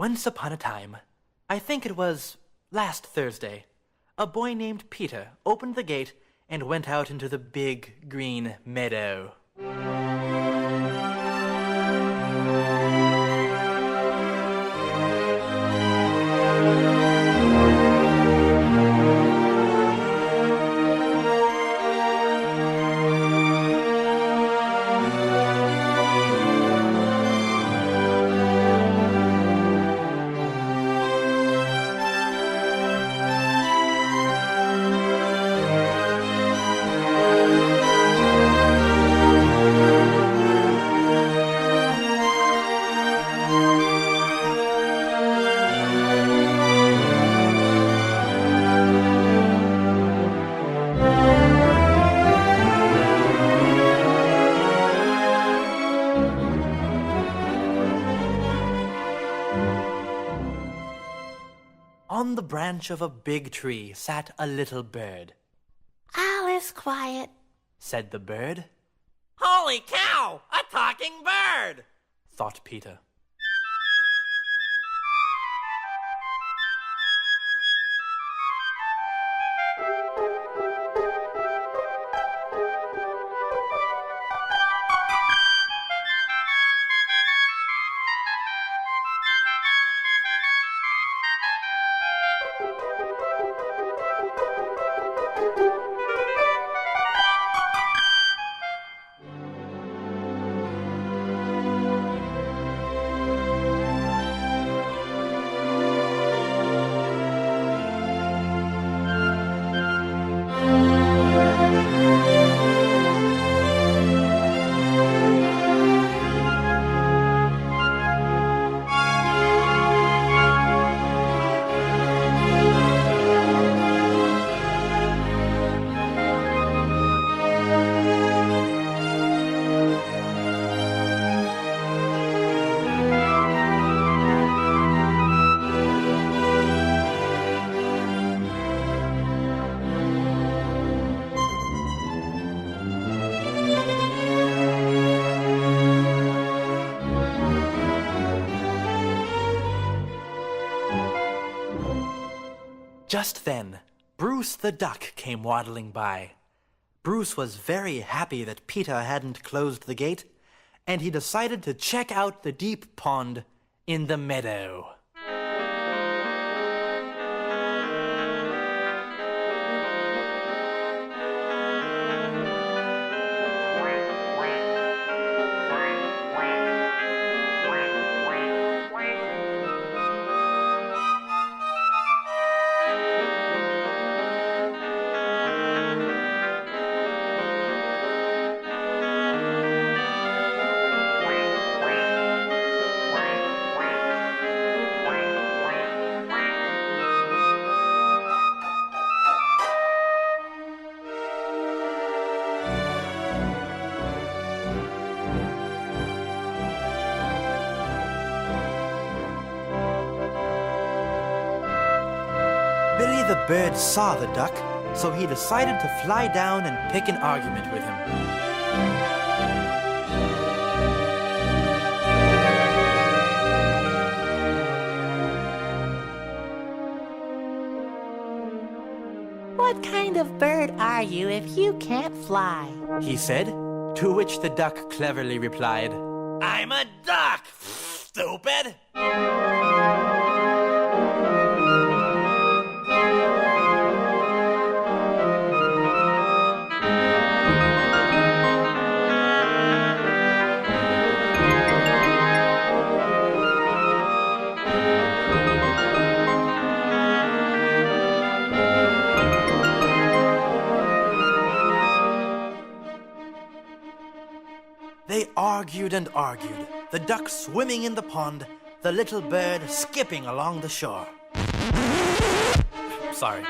Once upon a time, I think it was last Thursday, a boy named Peter opened the gate and went out into the big green meadow. On the branch of a big tree sat a little bird. "All is quiet," Said the bird. Holy cow! A talking bird! Thought Peter. Just then, Bruce the duck came waddling by. Bruce was very happy that Peter hadn't closed the gate, and he decided to check out the deep pond in the meadow. Billy the bird saw the duck, so he decided to fly down and pick an argument with him. "What kind of bird are you if you can't fly?" He said, to which the duck cleverly replied, I'm a duck, stupid! They argued and argued, the duck swimming in the pond, the little bird skipping along the shore. Sorry.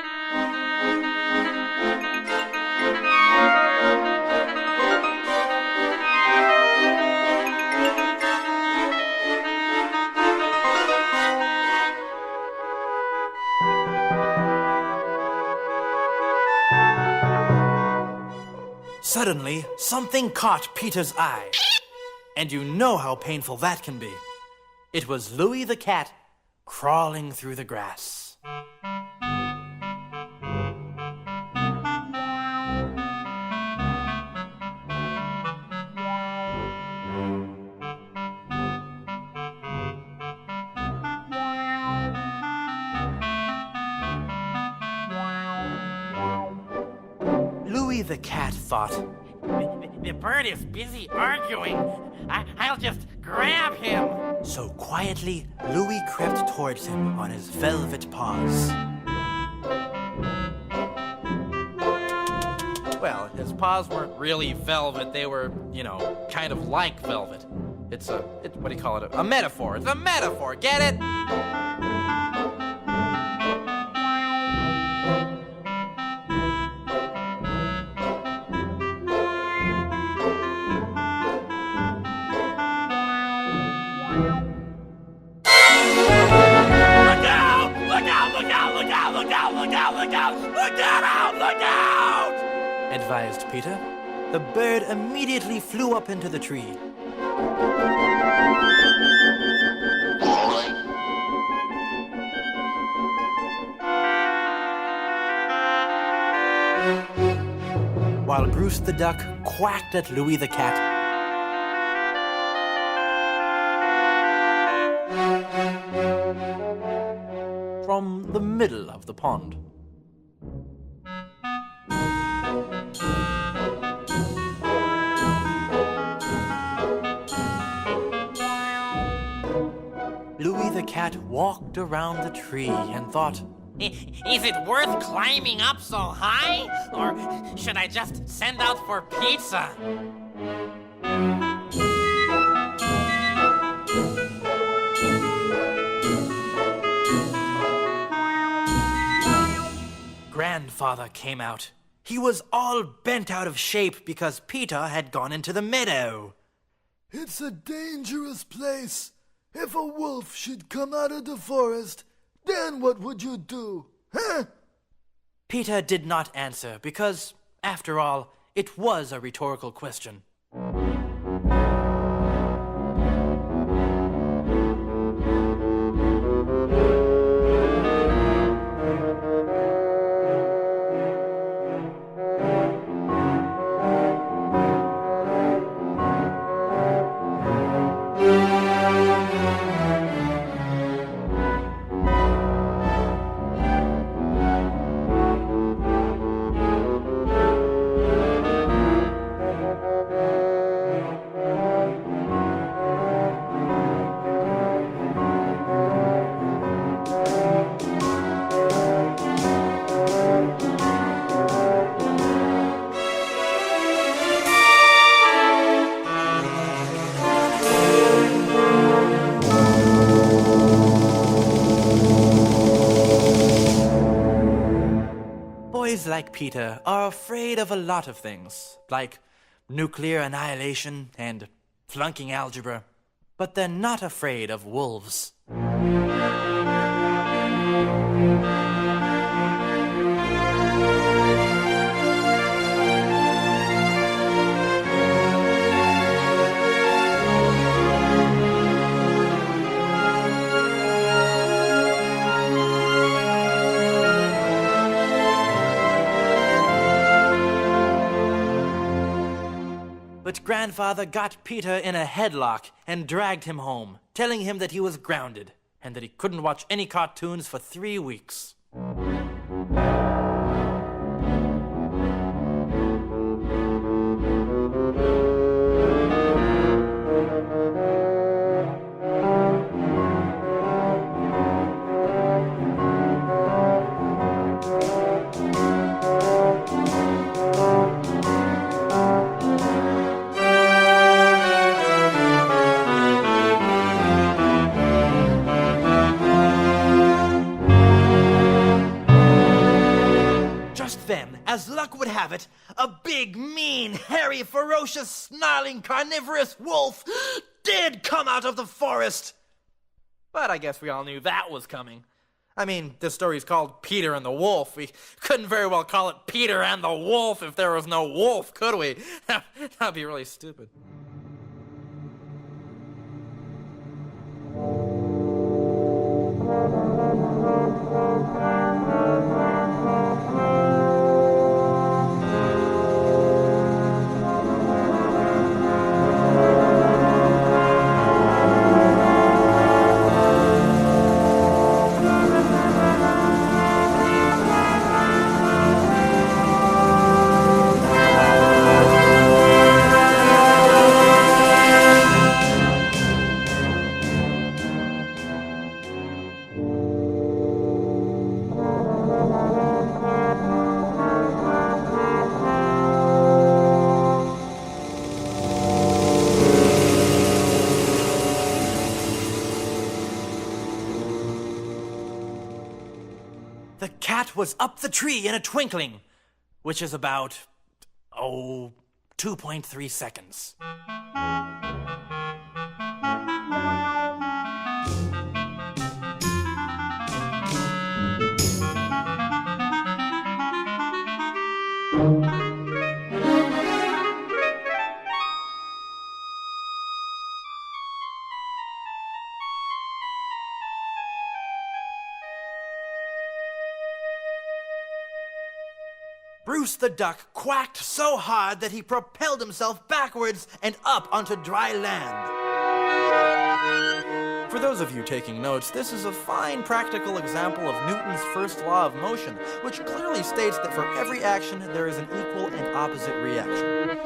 Suddenly, something caught Peter's eye. And you know how painful that can be. It was Louie the cat crawling through the grass. Louis the cat thought, The bird is busy arguing. I'll just grab him. so quietly Louis crept towards him on his velvet paws. Well, his paws weren't really velvet. They were, kind of like velvet. What do you call it? A metaphor. It's a metaphor. Get it? Look out! Look out! Look out! Look out! Look out! Look out! Look out! Look out! Look out! Advised Peter. The bird immediately flew up into the tree. While Bruce the duck quacked at Louis the cat. From the middle of the pond. Louis the cat walked around the tree and thought, Is it worth climbing up so high? Or should I just send out for pizza? Grandfather came out. He was all bent out of shape because Peter had gone into the meadow. It's a dangerous place. If a wolf should come out of the forest, then what would you do? Huh? Peter did not answer because, after all, it was a rhetorical question. Boys like Peter are afraid of a lot of things, like nuclear annihilation and flunking algebra, but they're not afraid of wolves. But Grandfather got Peter in a headlock and dragged him home, telling him that he was grounded and that he couldn't watch any cartoons for 3 weeks. Then, as luck would have it, a big, mean, hairy, ferocious, snarling, carnivorous wolf did come out of the forest. But I guess we all knew that was coming. I mean, this story's called Peter and the Wolf. We couldn't very well call it Peter and the Wolf if there was no wolf, could we? That'd be really stupid. The cat was up the tree in a twinkling, which is about, 2.3 seconds. Bruce the duck quacked so hard that he propelled himself backwards and up onto dry land. For those of you taking notes, this is a fine practical example of Newton's first law of motion, which clearly states that for every action there is an equal and opposite reaction.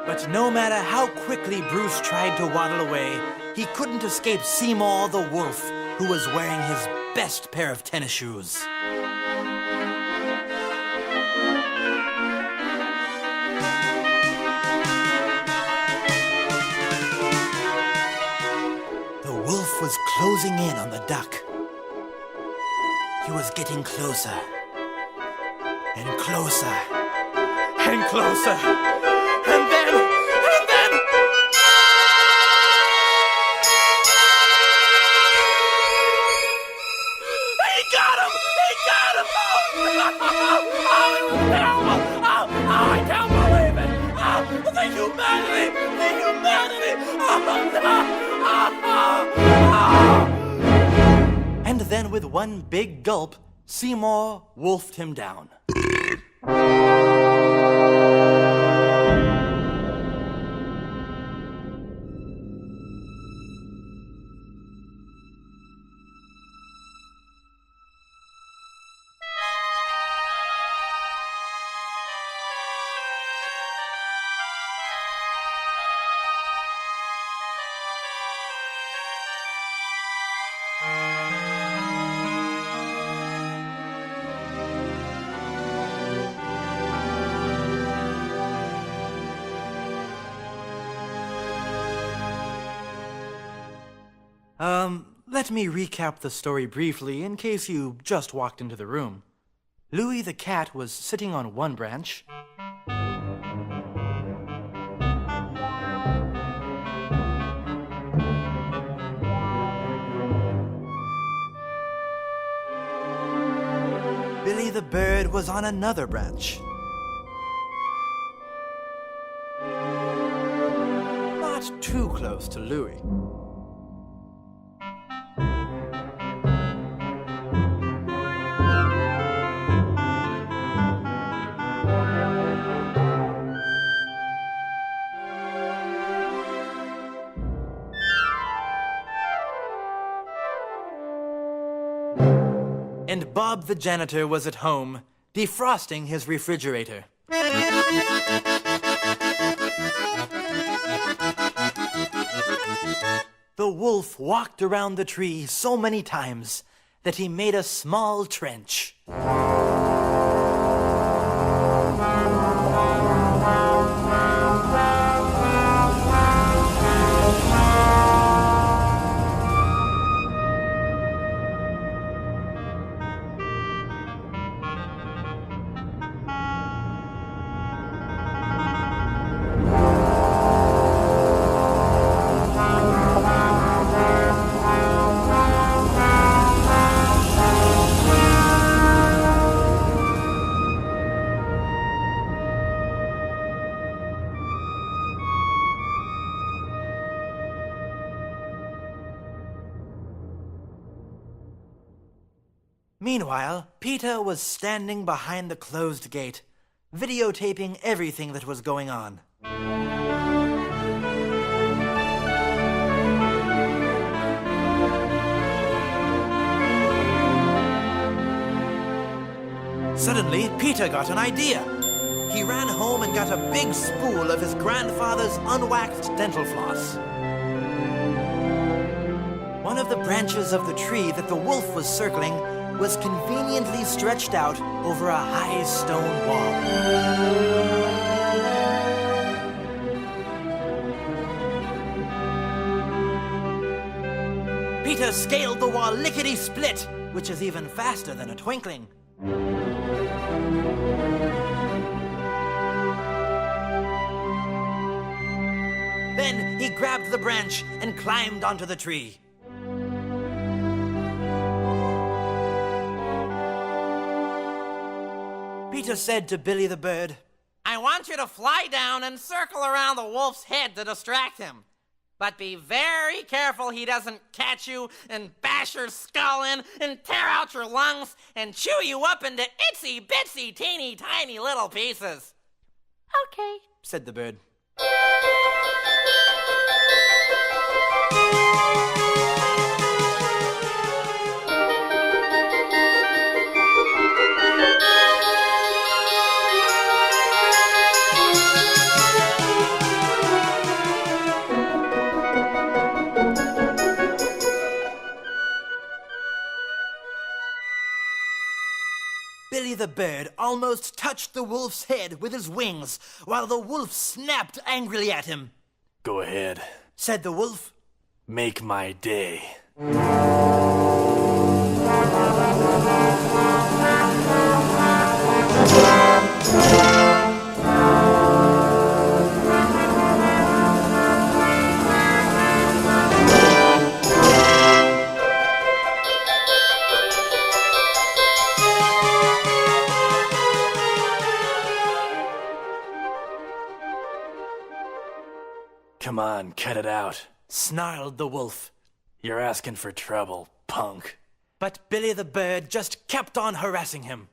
But no matter how quickly Bruce tried to waddle away, he couldn't escape Seymour the wolf, who was wearing his best pair of tennis shoes. The wolf was closing in on the duck. He was getting closer and closer and closer. And then... He got him! Oh, I can't believe it! Oh, the humanity! And then with one big gulp, Seymour wolfed him down. Let me recap the story briefly in case you just walked into the room. Louis the cat was sitting on one branch. Billy the bird was on another branch. Not too close to Louis. And Bob the janitor was at home, defrosting his refrigerator. The wolf walked around the tree so many times that he made a small trench. Meanwhile, Peter was standing behind the closed gate, videotaping everything that was going on. Suddenly, Peter got an idea. He ran home and got a big spool of his grandfather's unwaxed dental floss. One of the branches of the tree that the wolf was circling was conveniently stretched out over a high stone wall. Peter scaled the wall lickety-split, which is even faster than a twinkling. Then he grabbed the branch and climbed onto the tree. Peter said to Billy the Bird, I want you to fly down and circle around the wolf's head to distract him. But be very careful he doesn't catch you and bash your skull in and tear out your lungs and chew you up into itsy-bitsy teeny tiny little pieces. Okay. said the bird. Billy the Bird almost touched the wolf's head with his wings, while the wolf snapped angrily at him. Go ahead. Said the wolf. Make my day. Come on, cut it out. Snarled the wolf. You're asking for trouble, punk. But Billy the Bird just kept on harassing him.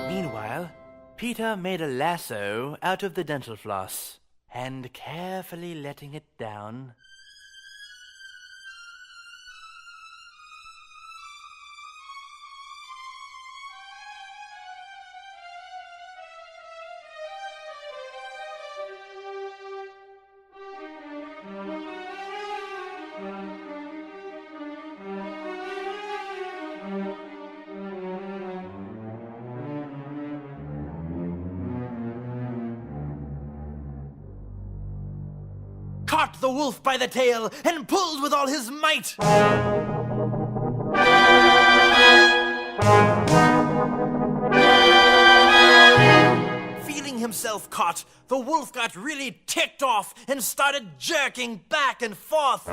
Meanwhile, Peter made a lasso out of the dental floss, and carefully letting it down, caught the wolf by the tail and pulled with all his might. Feeling himself caught, the wolf got really ticked off and started jerking back and forth.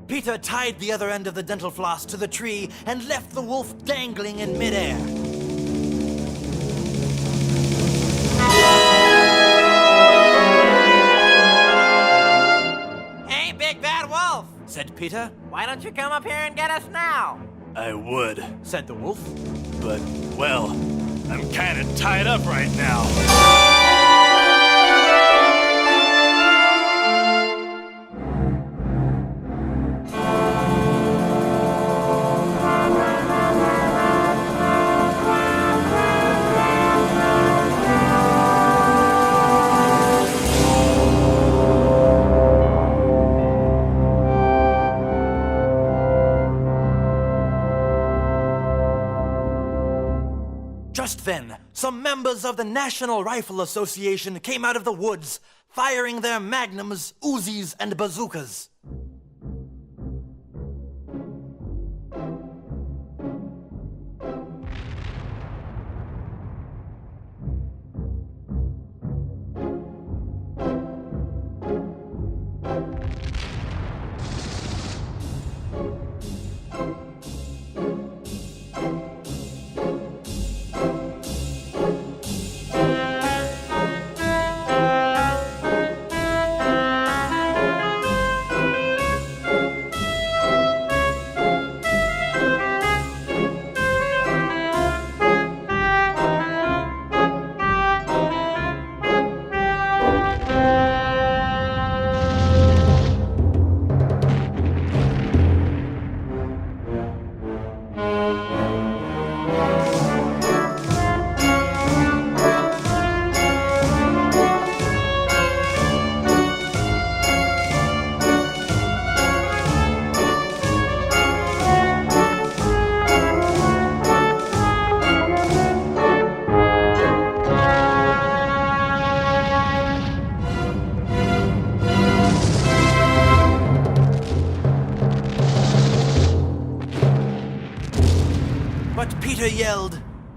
Peter tied the other end of the dental floss to the tree and left the wolf dangling in midair. Hey, big bad wolf! Said Peter. Why don't you come up here and get us now? I would, Said the wolf. but, well, I'm kinda tied up right now. Just then, some members of the National Rifle Association came out of the woods, firing their magnums, Uzis, and bazookas.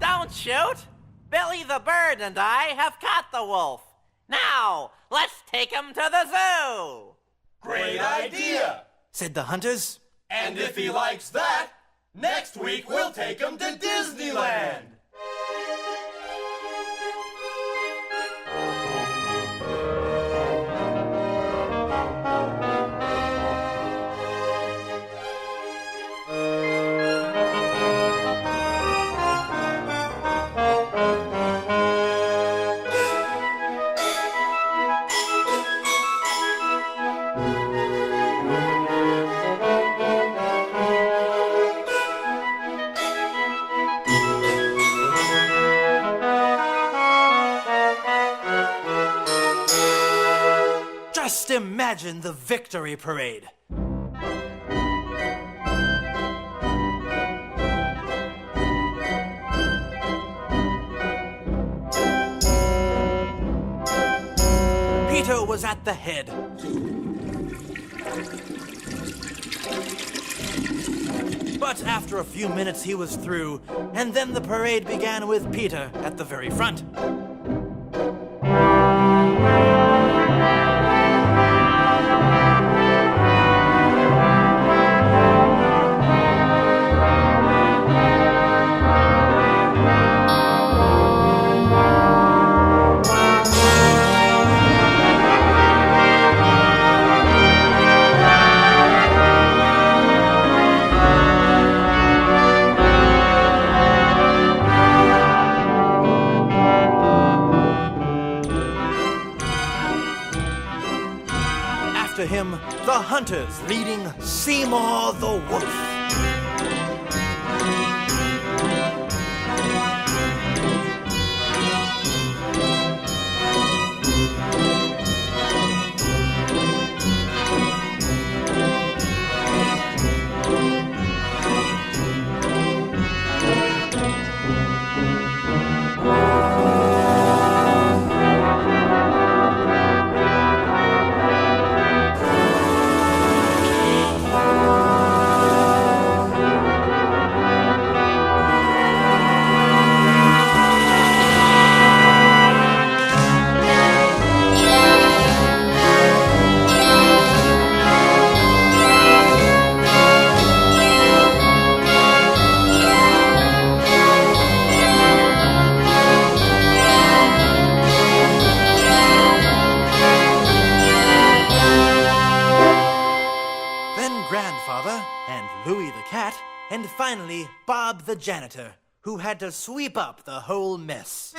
Don't shoot! Billy the Bird and I have caught the wolf. Now, let's take him to the zoo! Great idea! said the hunters. And if he likes that, next week we'll take him to Disneyland! Just imagine the victory parade. Peter was at the head. But after a few minutes he was through, and then the parade began with Peter at the very front. After him, the hunters leading Seymour the Wolf. Grandfather, and Louie the cat, and finally Bob the janitor, who had to sweep up the whole mess.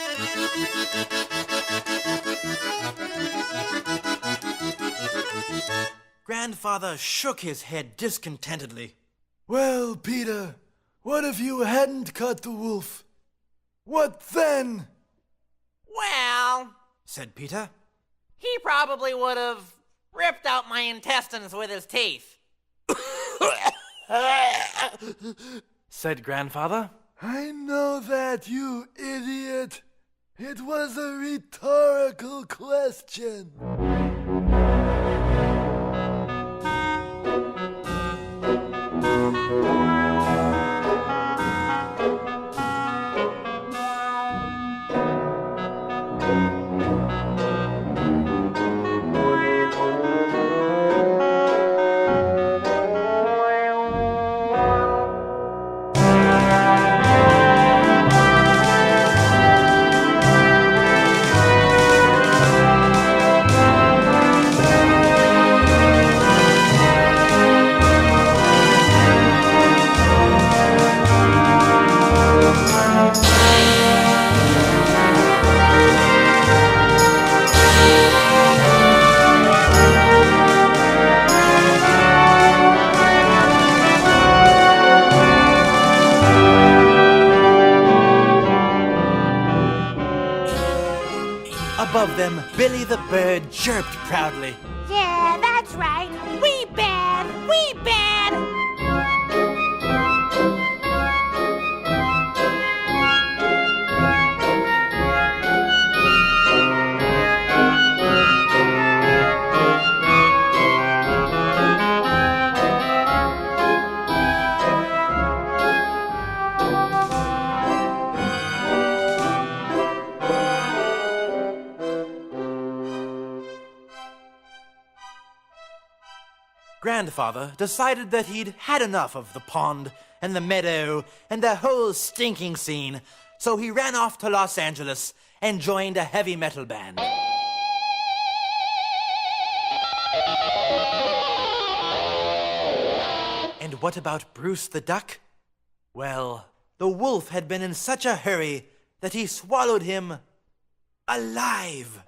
Grandfather shook his head discontentedly. Well, Peter, what if you hadn't caught the wolf? What then? Well, Said Peter. he probably would have ripped out my intestines with his teeth. Said Grandfather. I know that, you idiot. It was a rhetorical question. Above them, Billy the Bird chirped proudly. Yeah, that's right. We bad. We bad. grandfather decided that he'd had enough of the pond and the meadow and the whole stinking scene, so he ran off to Los Angeles and joined a heavy metal band. And what about Bruce the duck? Well, the wolf had been in such a hurry that he swallowed him alive.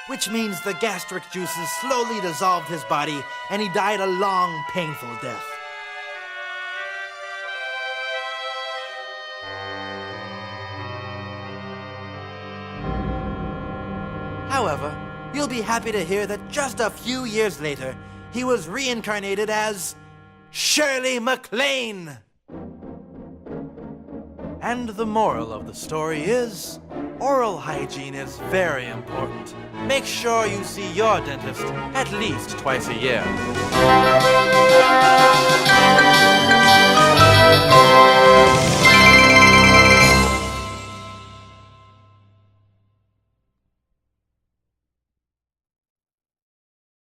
Which means the gastric juices slowly dissolved his body and he died a long, painful death. However, you'll be happy to hear that just a few years later, he was reincarnated as Shirley MacLaine. And the moral of the story is, oral hygiene is very important. Make sure you see your dentist at least twice a year.